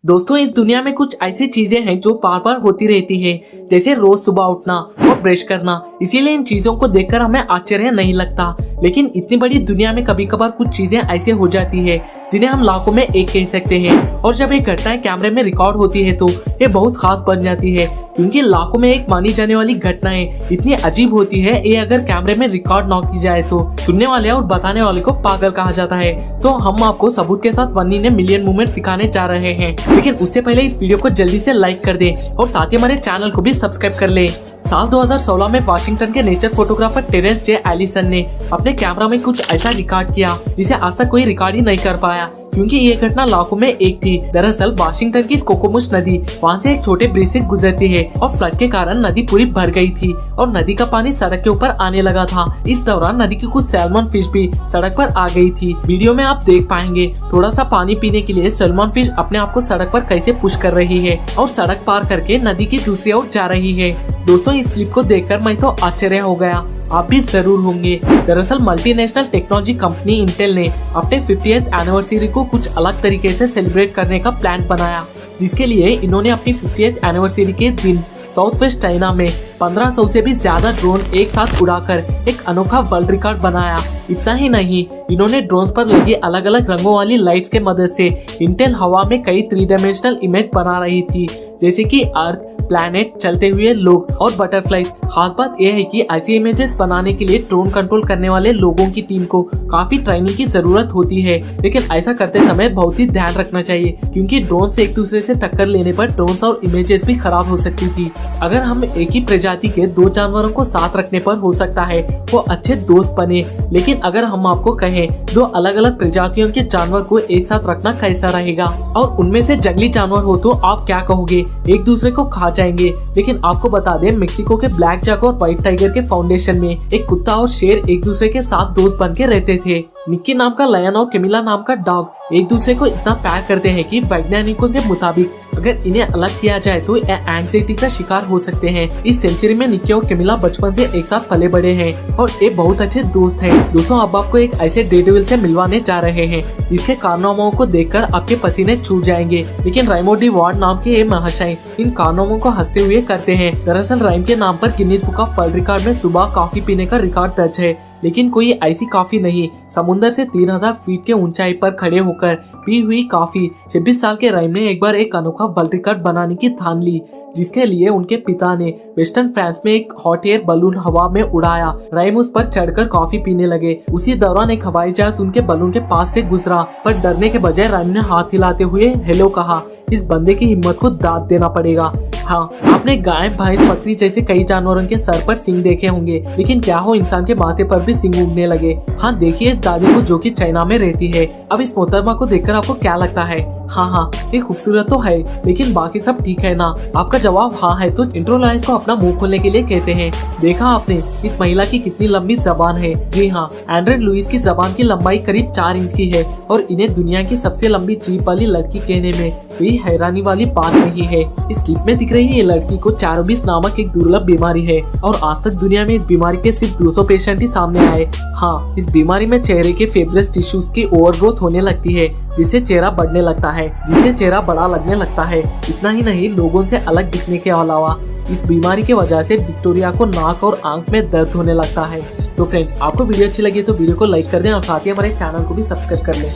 दोस्तों, इस दुनिया में कुछ ऐसी चीजें हैं जो बार बार होती रहती है, जैसे रोज सुबह उठना और ब्रश करना। इसीलिए इन चीजों को देखकर हमें आश्चर्य नहीं लगता, लेकिन इतनी बड़ी दुनिया में कभी कभार कुछ चीजें ऐसे हो जाती है जिन्हें हम लाखों में एक कह सकते हैं। और जब ये घटनाएं कैमरे में रिकॉर्ड होती है तो ये बहुत खास बन जाती है, क्योंकि लाखों में एक मानी जाने वाली घटनाएं इतनी अजीब होती है। ये अगर कैमरे में रिकॉर्ड ना की जाए तो सुनने वाले और बताने वाले को पागल कहा जाता है। तो हम आपको सबूत के साथ वन्नी ने मिलियन मोमेंट्स दिखाने जा रहे हैं, लेकिन उससे पहले इस वीडियो को जल्दी से लाइक कर दे और साथ ही हमारे चैनल को भी सब्सक्राइब कर ले। साल 2016 में वाशिंगटन के नेचर फोटोग्राफर टेरेंस जे एलिसन ने अपने कैमरा में कुछ ऐसा रिकॉर्ड किया जिसे आज तक कोई रिकॉर्ड ही नहीं कर पाया, क्योंकि ये घटना लाखों में एक थी। दरअसल वाशिंगटन की स्कोकोमुश नदी वहाँ से एक छोटे ब्रिज से गुजरती है और फ्लड के कारण नदी पूरी भर गई थी और नदी का पानी सड़क के ऊपर आने लगा था। इस दौरान नदी की कुछ सैल्मन फिश भी सड़क पर आ गई थी। वीडियो में आप देख पाएंगे थोड़ा सा पानी पीने के लिए सैल्मन फिश अपने आप को सड़क पर कैसे पुश कर रही है और सड़क पार करके नदी की दूसरी ओर जा रही है। दोस्तों, इस क्लिप को देखकर मैं तो आश्चर्य हो गया, आप भी जरूर होंगे। दरअसल मल्टीनेशनल टेक्नोलॉजी कंपनी इंटेल ने अपने 50th एनिवर्सरी को कुछ अलग तरीके से सेलिब्रेट करने का प्लान बनाया, जिसके लिए इन्होंने अपनी 50th एनिवर्सरी के दिन साउथ वेस्ट चाइना में 1500 से भी ज्यादा ड्रोन एक साथ उड़ाकर एक अनोखा वर्ल्ड रिकॉर्ड बनाया। इतना ही नहीं, इन्होंने ड्रोन्स पर लगी अलग अलग रंगों वाली लाइट्स के मदद से इंटेल हवा में कई 3 डायमेंशनल इमेज बना रही थी, जैसे कि अर्थ, प्लैनेट, चलते हुए लोग और बटरफ्लाइज। खास बात यह है कि ऐसी इमेजेस बनाने के लिए ड्रोन कंट्रोल करने वाले लोगों की टीम को काफी ट्रेनिंग की जरूरत होती है, लेकिन ऐसा करते समय बहुत ही ध्यान रखना चाहिए, क्योंकि ड्रोन से एक दूसरे से टक्कर लेने पर ड्रोन्स और इमेजेस भी खराब हो सकती थी। अगर हम एक ही प्रजाति के दो जानवरों को साथ रखने पर हो सकता है वो अच्छे दोस्त बने, लेकिन अगर हम आपको कहें दो अलग अलग प्रजातियों के जानवर को एक साथ रखना कैसा रहेगा और उनमें से जंगली जानवर हो तो आप क्या कहोगे? एक दूसरे को खा जाएंगे। लेकिन आपको बता दें, मेक्सिको के ब्लैक जैक और व्हाइट टाइगर के फाउंडेशन में एक कुत्ता और शेर एक दूसरे के साथ दोस्त बन के रहते थे। निक्की नाम का लायन और कैमिला नाम का डॉग एक दूसरे को इतना प्यार करते हैं कि वैज्ञानिकों के मुताबिक अगर इन्हें अलग किया जाए तो ये एंग्जाइटी का शिकार हो सकते हैं। इस सेंचुरी में निक्की और कैमिला बचपन से एक साथ पले बड़े हैं और ये बहुत अच्छे दोस्त हैं। दोस्तों, अब आपको एक ऐसे डेडेविल से मिलवाने जा रहे हैं जिसके कारनामों को देखकर आपके पसीने छूट जाएंगे। लेकिन राइमो डी वार्ड नाम के ये महाशय इन कारनामों को हंसते हुए करते हैं। दरअसल राइम के नाम पर Guinness book of world record में सुबह कॉफी पीने का रिकॉर्ड दर्ज है, लेकिन कोई ऐसी कॉफी नहीं। समुद्र से 3000 फीट के ऊंचाई पर खड़े होकर पी हुई कॉफी। 26 साल के राइम ने एक बार एक अनोखा वर्ल्ड रिकॉर्ड बनाने की ठान ली, जिसके लिए उनके पिता ने वेस्टर्न फ्रांस में एक हॉट एयर बलून हवा में उड़ाया। राइम उस पर चढ़कर कॉफी पीने लगे। उसी दौरान एक हवाई जहाज उनके बलून के पास से गुजरा, पर डरने के बजाय राइम ने हाथ हिलाते हुए हेलो कहा। इस बंदे की हिम्मत को दाद देना पड़ेगा। हाँ, आपने गाय, भैंस, बकरी जैसे कई जानवरों के सर पर सिंग देखे होंगे, लेकिन क्या हो इंसान के माथे पर भी सिंग उगने लगे। हाँ, देखिए इस दादी को जो कि चाइना में रहती है। अब इस मोहतरमा को देखकर आपको क्या लगता है? हाँ, ये खूबसूरत तो है, लेकिन बाकी सब ठीक है ना? आपका जवाब हाँ है तो इंट्रोलाइज को अपना मुंह खोलने के लिए कहते हैं। देखा आपने इस महिला की कितनी लंबी जबान है? जी हाँ, एंड्रे लुइस की जबान की लंबाई करीब 4 इंच की है और इन्हें दुनिया की सबसे लंबी जीभ वाली लड़की कहने में कोई हैरानी वाली बात नहीं है। इस क्लिप में दिख रही ये लड़की को चैरोबिस नामक एक दुर्लभ बीमारी है और आज तक दुनिया में इस बीमारी के सिर्फ 200 पेशेंट ही सामने आए। हाँ, इस बीमारी में चेहरे के फेब्रस टिश्यूज की ओवरग्रोथ होने लगती है, जिससे चेहरा बढ़ने लगता है, जिससे चेहरा बड़ा लगने लगता है। इतना ही नहीं, लोगों से अलग दिखने के अलावा इस बीमारी की वजह से विक्टोरिया को नाक और आंख में दर्द होने लगता है। तो फ्रेंड्स, आपको वीडियो अच्छी लगी तो वीडियो को लाइक कर दें और साथ ही हमारे चैनल को भी सब्सक्राइब कर लें।